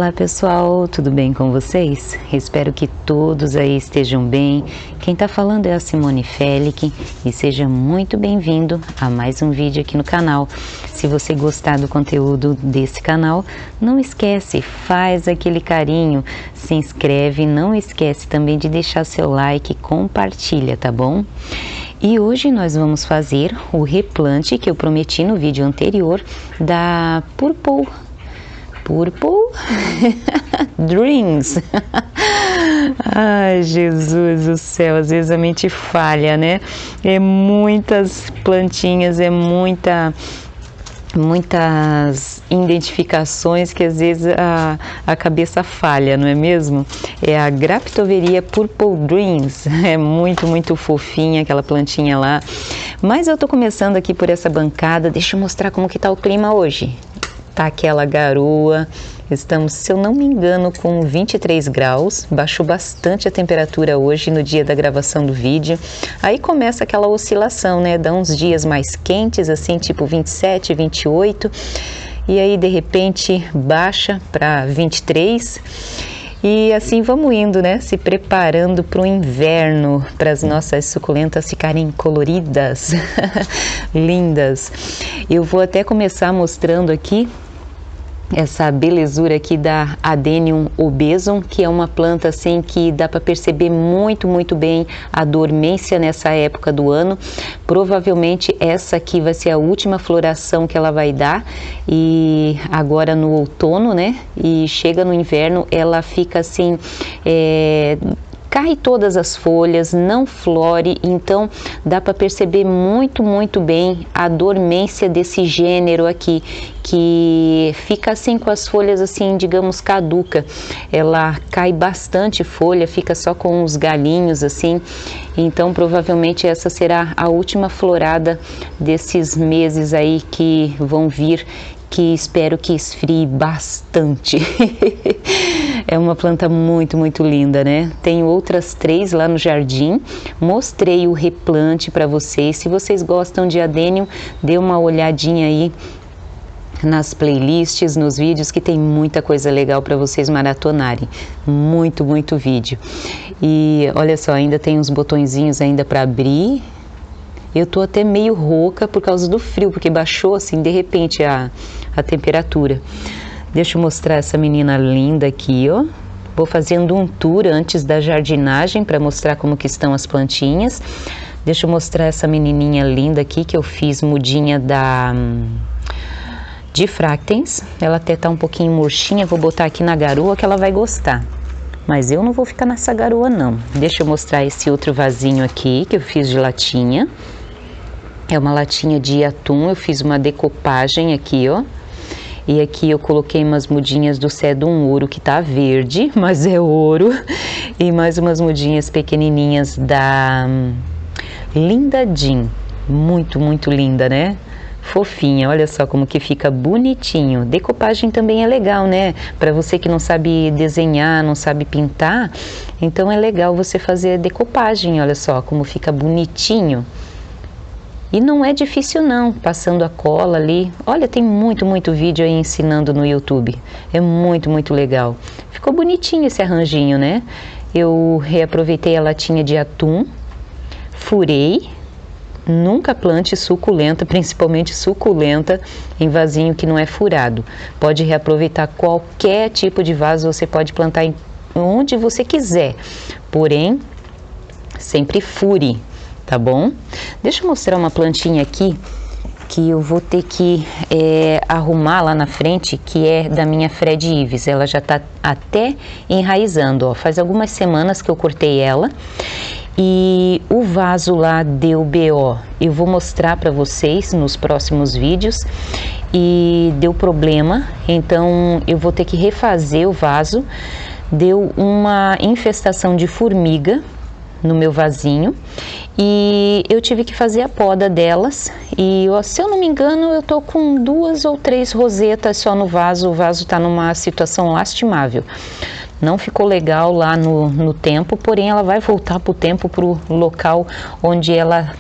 Olá pessoal, tudo bem com vocês? Espero que todos aí estejam bem. Quem tá falando é a Simone Felic e seja muito bem-vindo a mais um vídeo aqui no canal. Se você gostar do conteúdo desse canal, não esquece, faz aquele carinho, se inscreve, não esquece também de deixar seu like, compartilha, tá bom? E hoje nós vamos fazer o replante que eu prometi no vídeo anterior da Purple Dreams. Ai, Jesus do céu, às vezes a mente falha, né? É muitas plantinhas, é muitas identificações que às vezes a cabeça falha, não é mesmo? É a Graptoveria Purple Dreams, é muito fofinha aquela plantinha lá. Mas eu tô começando aqui por essa bancada, deixa eu mostrar como que tá o clima hoje. Tá aquela garoa, estamos, se eu não me engano, com 23 graus, baixou bastante a temperatura hoje no dia da gravação do vídeo. Aí começa aquela oscilação, né? Dá uns dias mais quentes, assim, tipo 27, 28, e aí de repente baixa para 23. E assim vamos indo, né? Se preparando para o inverno, para as nossas suculentas ficarem coloridas, lindas. Eu vou até começar mostrando aqui essa belezura aqui da Adenium obesum, que é uma planta assim que dá para perceber muito bem a dormência nessa época do ano. Provavelmente essa aqui vai ser a última floração que ela vai dar, e agora no outono, né? E chega no inverno, ela fica assim, cai todas as folhas, não flore, então dá para perceber muito bem a dormência desse gênero aqui, que fica assim com as folhas assim, digamos, caduca. Ela cai bastante folha, fica só com os galinhos assim, então provavelmente essa será a última florada desses meses aí que vão vir, que espero que esfrie bastante. É uma planta muito linda, né? Tem outras 3 lá no jardim, mostrei o replante para vocês. Se vocês gostam de Adenium, dê uma olhadinha aí nas playlists, nos vídeos, que tem muita coisa legal para vocês maratonarem. Muito vídeo. E olha só, ainda tem uns botõezinhos ainda para abrir. Eu tô até meio rouca por causa do frio, porque baixou assim de repente a temperatura. Deixa eu mostrar essa menina linda aqui, ó. Vou fazendo um tour antes da jardinagem para mostrar como que estão as plantinhas. Deixa eu mostrar essa menininha linda aqui que eu fiz mudinha de Fractens. Ela até tá um pouquinho murchinha, vou botar aqui na garoa que ela vai gostar. Mas eu não vou ficar nessa garoa não. Deixa eu mostrar esse outro vasinho aqui que eu fiz de latinha. É uma latinha de atum, eu fiz uma decopagem aqui, ó. E aqui eu coloquei umas mudinhas do Sedum Ouro, que tá verde, mas é ouro. E mais umas mudinhas pequenininhas da Linda Jean. Muito linda, né? Fofinha, olha só como que fica bonitinho. Decopagem também é legal, né? Para você que não sabe desenhar, não sabe pintar, então é legal você fazer decopagem, olha só como fica bonitinho. E não é difícil não, passando a cola ali. Olha, tem muito vídeo aí ensinando no YouTube. É muito legal. Ficou bonitinho esse arranjinho, né? Eu reaproveitei a latinha de atum, furei. Nunca plante suculenta, principalmente suculenta, em vasinho que não é furado. Pode reaproveitar qualquer tipo de vaso, você pode plantar onde você quiser. Porém, sempre fure. Tá bom? Deixa eu mostrar uma plantinha aqui que eu vou ter que arrumar lá na frente, que é da minha Fred Ives. Ela já tá até enraizando, ó. Faz algumas semanas que eu cortei ela. E o vaso lá deu BO. Eu vou mostrar para vocês nos próximos vídeos. E deu problema, então eu vou ter que refazer o vaso. Deu uma infestação de formiga no meu vasinho e eu tive que fazer a poda delas. E se eu não me engano, eu tô com 2 ou 3 rosetas só no vaso. O vaso tá numa situação lastimável. Não ficou legal lá no tempo, porém ela vai voltar pro tempo, pro local onde ela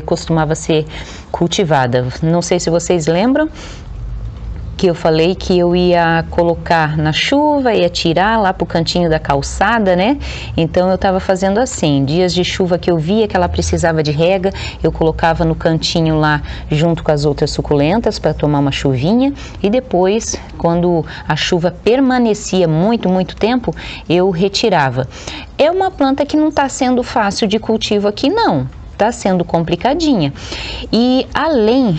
costumava ser cultivada. Não sei se vocês lembram, que eu falei que eu ia colocar na chuva, ia tirar lá pro cantinho da calçada, né? Então eu tava fazendo assim, dias de chuva que eu via que ela precisava de rega, eu colocava no cantinho lá junto com as outras suculentas para tomar uma chuvinha, e depois, quando a chuva permanecia muito tempo, eu retirava. É uma planta que não tá sendo fácil de cultivo aqui não. Está sendo complicadinha. E além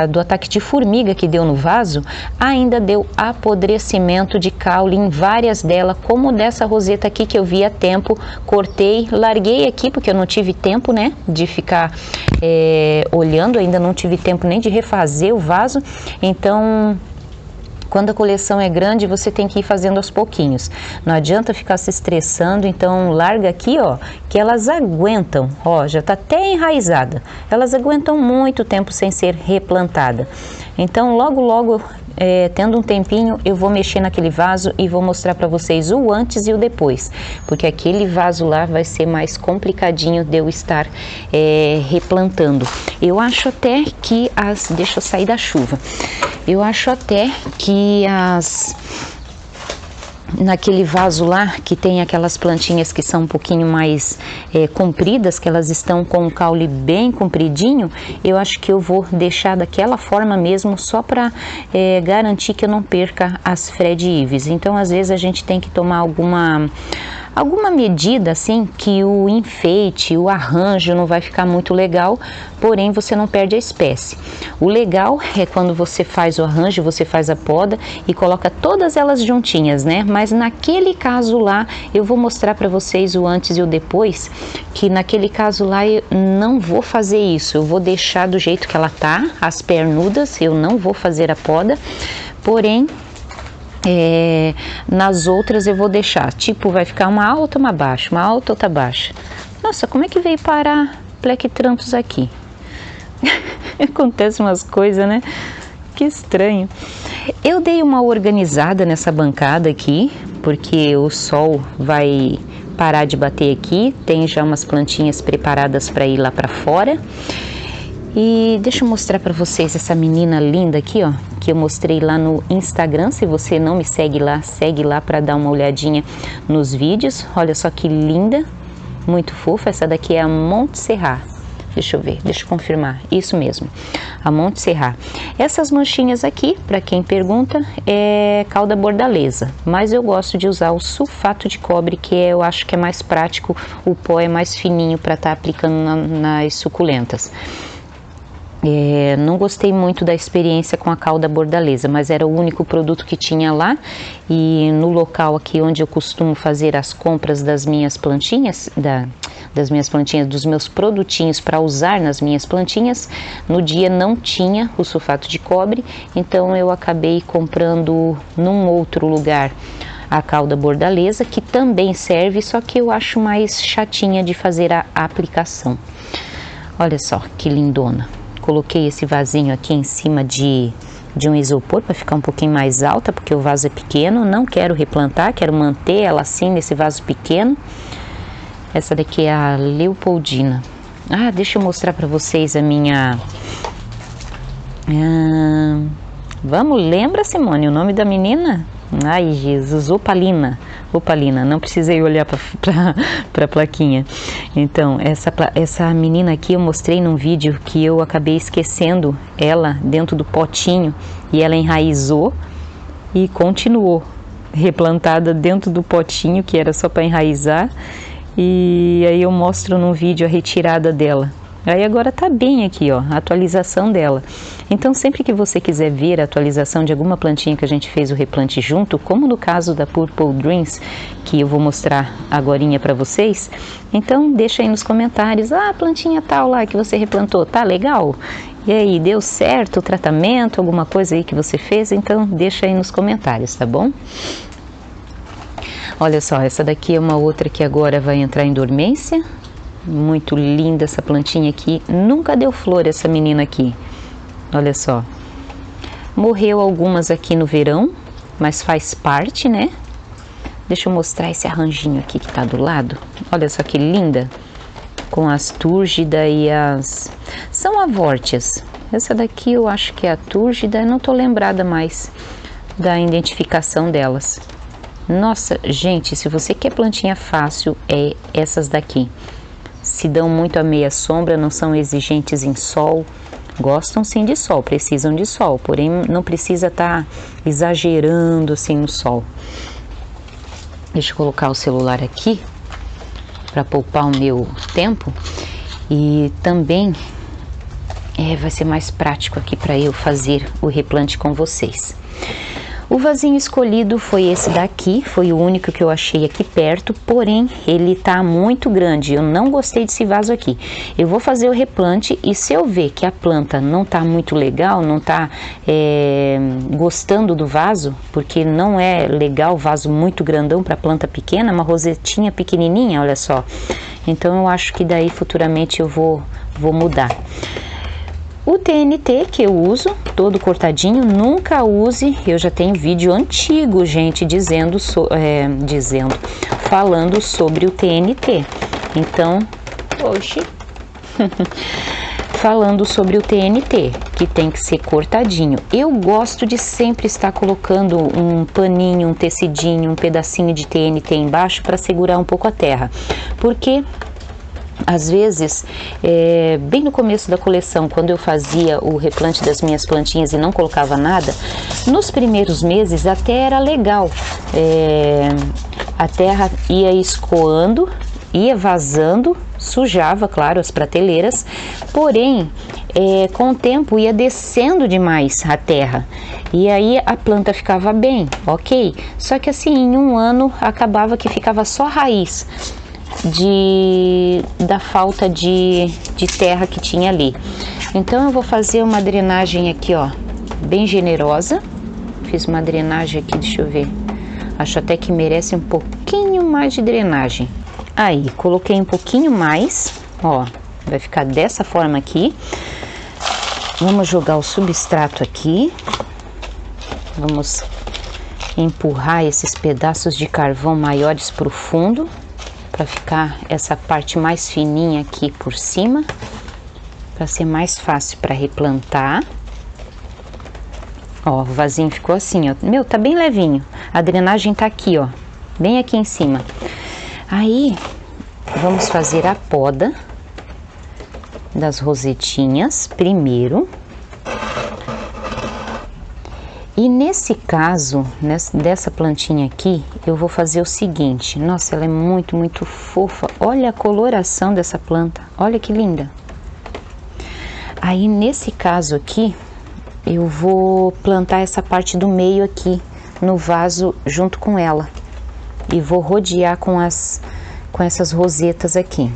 do ataque de formiga que deu no vaso, ainda deu apodrecimento de caule em várias delas, como dessa roseta aqui que eu vi há tempo. Cortei, larguei aqui porque eu não tive tempo, né, de ficar olhando, ainda não tive tempo nem de refazer o vaso. Então, quando a coleção é grande, você tem que ir fazendo aos pouquinhos. Não adianta ficar se estressando, então larga aqui, ó, que elas aguentam, ó, já tá até enraizada. Elas aguentam muito tempo sem ser replantada. Então, logo, tendo um tempinho, eu vou mexer naquele vaso e vou mostrar para vocês o antes e o depois, porque aquele vaso lá vai ser mais complicadinho de eu estar replantando. Eu acho até que deixa eu sair da chuva. Eu acho até que naquele vaso lá, que tem aquelas plantinhas que são um pouquinho mais compridas, que elas estão com o caule bem compridinho, eu acho que eu vou deixar daquela forma mesmo, só para garantir que eu não perca as Fred Ives. Então, às vezes a gente tem que tomar alguma medida, assim, que o enfeite, o arranjo não vai ficar muito legal, porém você não perde a espécie. O legal é quando você faz o arranjo, você faz a poda e coloca todas elas juntinhas, né? Mas naquele caso lá, eu vou mostrar para vocês o antes e o depois, que naquele caso lá eu não vou fazer isso, eu vou deixar do jeito que ela tá, as pernudas, eu não vou fazer a poda, porém, nas outras eu vou deixar, tipo, vai ficar uma alta, uma baixa, uma alta, outra baixa. Nossa, como é que veio parar plequitrampos aqui? Acontece umas coisas, né? Que estranho. Eu dei uma organizada nessa bancada aqui, porque o sol vai parar de bater aqui, tem já umas plantinhas preparadas para ir lá para fora. E deixa eu mostrar para vocês essa menina linda aqui, ó, que eu mostrei lá no Instagram. Se você não me segue lá para dar uma olhadinha nos vídeos. Olha só que linda, muito fofa. Essa daqui é a Montserrat. Deixa eu ver, deixa eu confirmar. Isso mesmo, a Montserrat. Essas manchinhas aqui, para quem pergunta, é cauda bordaleza, mas eu gosto de usar o sulfato de cobre, que eu acho que é mais prático, o pó é mais fininho para estar aplicando nas suculentas. Não gostei muito da experiência com a cauda bordaleza, mas era o único produto que tinha lá, e no local aqui onde eu costumo fazer as compras das minhas plantinhas, dos meus produtinhos para usar nas minhas plantinhas, no dia não tinha o sulfato de cobre, então eu acabei comprando num outro lugar a cauda bordaleza, que também serve, só que eu acho mais chatinha de fazer a aplicação. Olha só que lindona. Coloquei esse vasinho aqui em cima de um isopor para ficar um pouquinho mais alta, porque o vaso é pequeno, não quero replantar, quero manter ela assim nesse vaso pequeno. Essa daqui é a Leopoldina. Deixa eu mostrar para vocês a minha... lembra, Simone, o nome da menina? Ai, Jesus, Opalina, não precisei olhar para a plaquinha. Então, essa menina aqui eu mostrei num vídeo que eu acabei esquecendo ela dentro do potinho, e ela enraizou e continuou replantada dentro do potinho, que era só para enraizar, e aí eu mostro num vídeo a retirada dela. Aí agora tá bem aqui, ó, a atualização dela. Então, sempre que você quiser ver a atualização de alguma plantinha que a gente fez o replante junto, como no caso da Purple Dreams, que eu vou mostrar agorinha para vocês, então deixa aí nos comentários, a plantinha tal lá que você replantou, tá legal? E aí, deu certo o tratamento, alguma coisa aí que você fez? Então, deixa aí nos comentários, tá bom? Olha só, essa daqui é uma outra que agora vai entrar em dormência. Muito linda essa plantinha aqui, nunca deu flor essa menina aqui, olha só. Morreu algumas aqui no verão, mas faz parte, né? Deixa eu mostrar esse arranjinho aqui que tá do lado, olha só que linda, com as túrgida e as... são avórtias, Essa daqui eu acho que é a túrgida, eu não tô lembrada mais da identificação delas. Nossa, gente, se você quer plantinha fácil, é essas daqui. Se dão muito a meia sombra, não são exigentes em sol. Gostam sim de sol, precisam de sol, porém não precisa estar exagerando assim no sol. Deixa eu colocar o celular aqui para poupar o meu tempo e também vai ser mais prático aqui para eu fazer o replante com vocês. O vasinho escolhido foi esse daqui, foi o único que eu achei aqui perto, porém ele tá muito grande, eu não gostei desse vaso aqui. Eu vou fazer o replante e se eu ver que a planta não tá muito legal, não tá gostando do vaso, porque não é legal vaso muito grandão para planta pequena, uma rosetinha pequenininha, olha só. Então eu acho que daí futuramente eu vou mudar. O TNT que eu uso, todo cortadinho, nunca use, eu já tenho vídeo antigo, gente, falando sobre o TNT. Então, falando sobre o TNT, que tem que ser cortadinho. Eu gosto de sempre estar colocando um paninho, um tecidinho, um pedacinho de TNT embaixo para segurar um pouco a terra, porque às vezes, bem no começo da coleção, quando eu fazia o replante das minhas plantinhas e não colocava nada, nos primeiros meses até era legal, a terra ia escoando, ia vazando, sujava, claro, as prateleiras, porém, com o tempo ia descendo demais a terra, e aí a planta ficava bem, ok? Só que assim, em um ano, acabava que ficava só raiz da falta de terra que tinha ali. Então eu vou fazer uma drenagem aqui, ó, bem generosa. Fiz uma drenagem aqui, deixa eu ver, acho até que merece um pouquinho mais de drenagem. Aí, coloquei um pouquinho mais, ó, vai ficar dessa forma aqui. Vamos jogar o substrato aqui, vamos empurrar esses pedaços de carvão maiores para o fundo, para ficar essa parte mais fininha aqui por cima, para ser mais fácil para replantar. Ó, o vasinho ficou assim, ó. Meu, tá bem levinho. A drenagem tá aqui, ó, bem aqui em cima. Aí, vamos fazer a poda das rosetinhas primeiro. E nesse caso, dessa plantinha aqui, eu vou fazer o seguinte. Nossa, ela é muito, muito fofa. Olha a coloração dessa planta. Olha que linda. Aí, nesse caso aqui, eu vou plantar essa parte do meio aqui no vaso junto com ela. E vou rodear com essas rosetas aqui.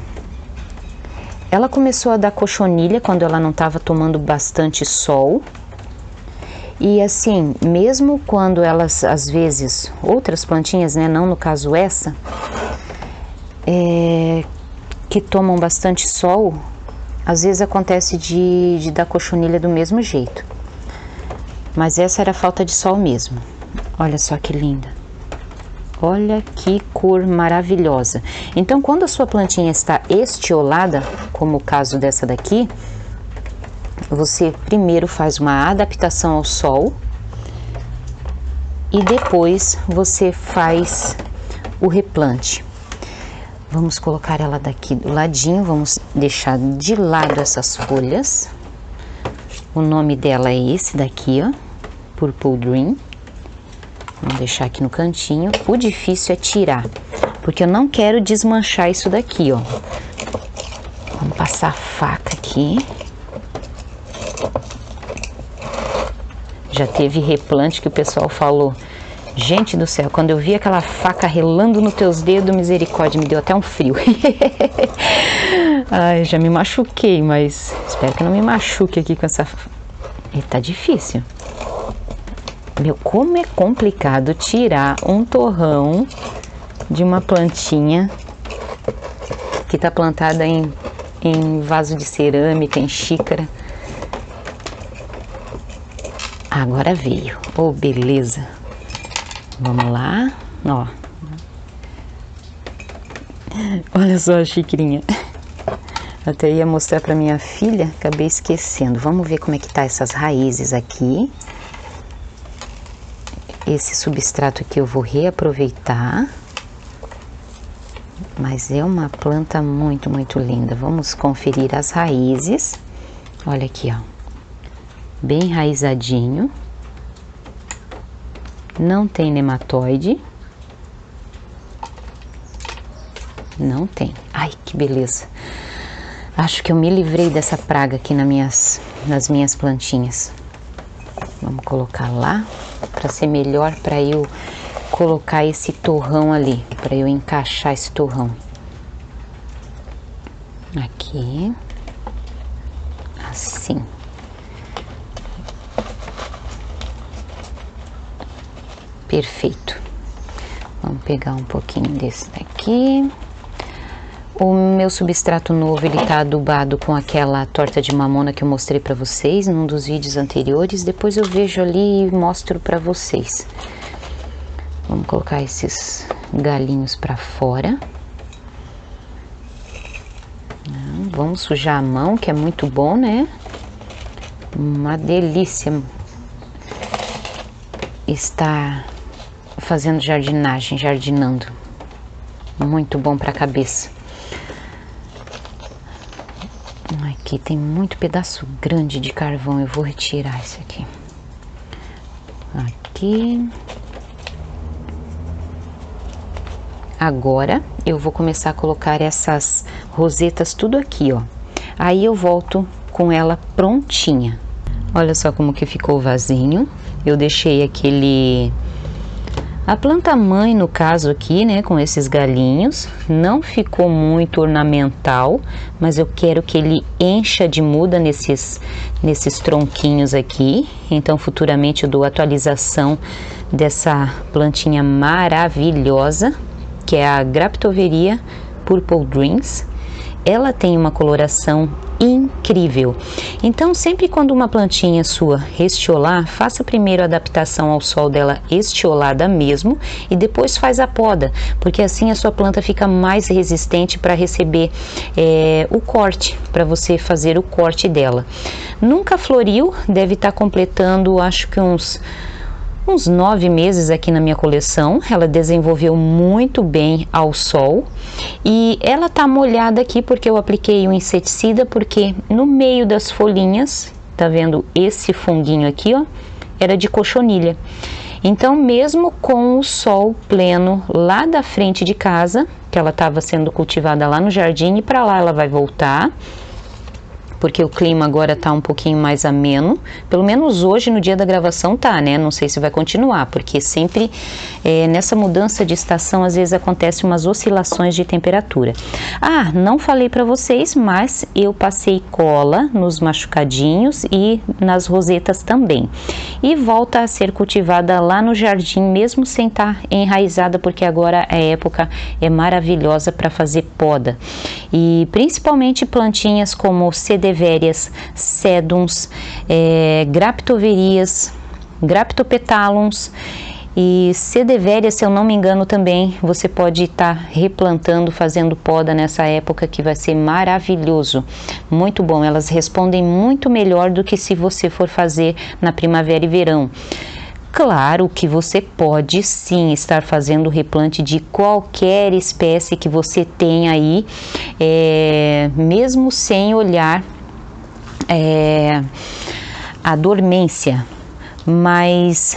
Ela começou a dar cochonilha quando ela não estava tomando bastante sol. E assim, mesmo quando elas, às vezes, outras plantinhas, né, não no caso essa, que tomam bastante sol, às vezes acontece de dar cochonilha do mesmo jeito. Mas essa era falta de sol mesmo. Olha só que linda. Olha que cor maravilhosa. Então, quando a sua plantinha está estiolada, como o caso dessa daqui, você primeiro faz uma adaptação ao sol e depois você faz o replante. Vamos colocar ela daqui do ladinho, vamos deixar de lado essas folhas. O nome dela é esse daqui, ó, Purple Dream. Vamos deixar aqui no cantinho. O difícil é tirar, porque eu não quero desmanchar isso daqui, ó. Vamos passar a faca aqui. Já teve replante que o pessoal falou: gente do céu, quando eu vi aquela faca relando nos teus dedos, misericórdia, me deu até um frio. Ai, já me machuquei, mas espero que não me machuque aqui com essa... E tá difícil. Meu, como é complicado tirar um torrão de uma plantinha que tá plantada em vaso de cerâmica, em xícara. Agora veio. Oh, beleza. Vamos lá. Ó. Olha só a xicrinha. Até ia mostrar para minha filha, acabei esquecendo. Vamos ver como é que tá essas raízes aqui. Esse substrato aqui eu vou reaproveitar. Mas é uma planta muito, muito linda. Vamos conferir as raízes. Olha aqui, ó. Bem enraizadinho. Não tem nematóide. Não tem. Ai, que beleza. Acho que eu me livrei dessa praga aqui nas minhas plantinhas. Vamos colocar lá, para ser melhor para eu colocar esse torrão ali, para eu encaixar esse torrão. Aqui. Assim. Perfeito. Vamos pegar um pouquinho desse daqui. O meu substrato novo, ele tá adubado com aquela torta de mamona que eu mostrei para vocês num dos vídeos anteriores. Depois eu vejo ali e mostro para vocês. Vamos colocar esses galinhos para fora. Vamos sujar a mão, que é muito bom, né? Uma delícia estar fazendo jardinagem, jardinando. Muito bom para a cabeça. Aqui tem muito pedaço grande de carvão, eu vou retirar esse aqui. Aqui. Agora eu vou começar a colocar essas rosetas tudo aqui, ó. Aí eu volto com ela prontinha. Olha só como que ficou o vasinho. Eu deixei a planta mãe, no caso aqui, né, com esses galinhos. Não ficou muito ornamental, mas eu quero que ele encha de muda nesses tronquinhos aqui. Então futuramente eu dou atualização dessa plantinha maravilhosa, que é a Graptoveria Purple Dreams. Ela tem uma coloração incrível. Então, sempre quando uma plantinha sua estiolar, faça primeiro a adaptação ao sol dela estiolada mesmo e depois faz a poda, porque assim a sua planta fica mais resistente para receber o corte, para você fazer o corte dela. Nunca floriu, deve estar completando, acho que uns 9 meses aqui na minha coleção. Ela desenvolveu muito bem ao sol e ela tá molhada aqui porque eu apliquei um inseticida, porque no meio das folhinhas, tá vendo esse funguinho aqui, ó, era de cochonilha. Então, mesmo com o sol pleno lá da frente de casa, que ela estava sendo cultivada lá no jardim, e para lá ela vai voltar, porque o clima agora tá um pouquinho mais ameno, pelo menos hoje no dia da gravação tá, né? Não sei se vai continuar, porque sempre nessa mudança de estação às vezes acontece umas oscilações de temperatura. Ah, não falei para vocês, mas eu passei cola nos machucadinhos e nas rosetas também. E volta a ser cultivada lá no jardim, mesmo sem estar enraizada, porque agora a época é maravilhosa para fazer poda. E principalmente plantinhas como Cedevérias, Sedums, Graptoverias, Graptopetalums e Cedevérias, se eu não me engano também, você pode estar replantando, fazendo poda nessa época, que vai ser maravilhoso, muito bom. Elas respondem muito melhor do que se você for fazer na primavera e verão. Claro que você pode sim estar fazendo o replante de qualquer espécie que você tenha aí, mesmo sem olhar a dormência, mas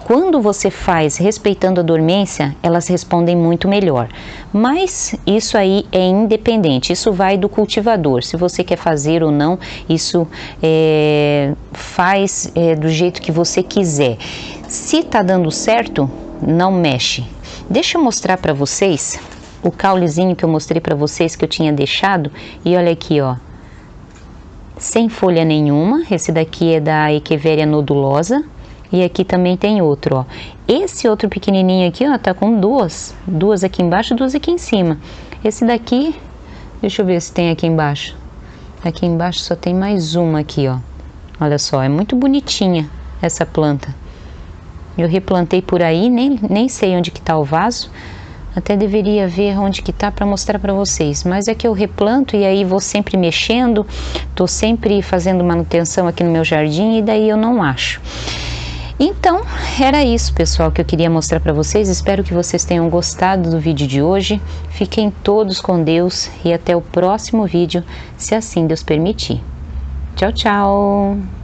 quando você faz respeitando a dormência, elas respondem muito melhor. Mas isso aí é independente, isso vai do cultivador. Se você quer fazer ou não, isso faz do jeito que você quiser. Se tá dando certo, não mexe. Deixa eu mostrar para vocês o caulezinho que eu mostrei para vocês, que eu tinha deixado. E olha aqui, ó, sem folha nenhuma. Esse daqui é da Echeveria nodulosa. E aqui também tem outro, ó. Esse outro pequenininho aqui, ó, tá com duas aqui embaixo, 2 aqui em cima. Esse daqui, deixa eu ver se tem aqui embaixo. Aqui embaixo só tem mais uma aqui, ó. Olha só, é muito bonitinha essa planta. Eu replantei por aí, nem sei onde que tá o vaso, Até deveria ver onde que tá para mostrar para vocês, mas é que eu replanto e aí vou sempre mexendo, tô sempre fazendo manutenção aqui no meu jardim e daí eu não acho. Então, era isso, pessoal, que eu queria mostrar para vocês. Espero que vocês tenham gostado do vídeo de hoje. Fiquem todos com Deus e até o próximo vídeo, se assim Deus permitir. Tchau, tchau!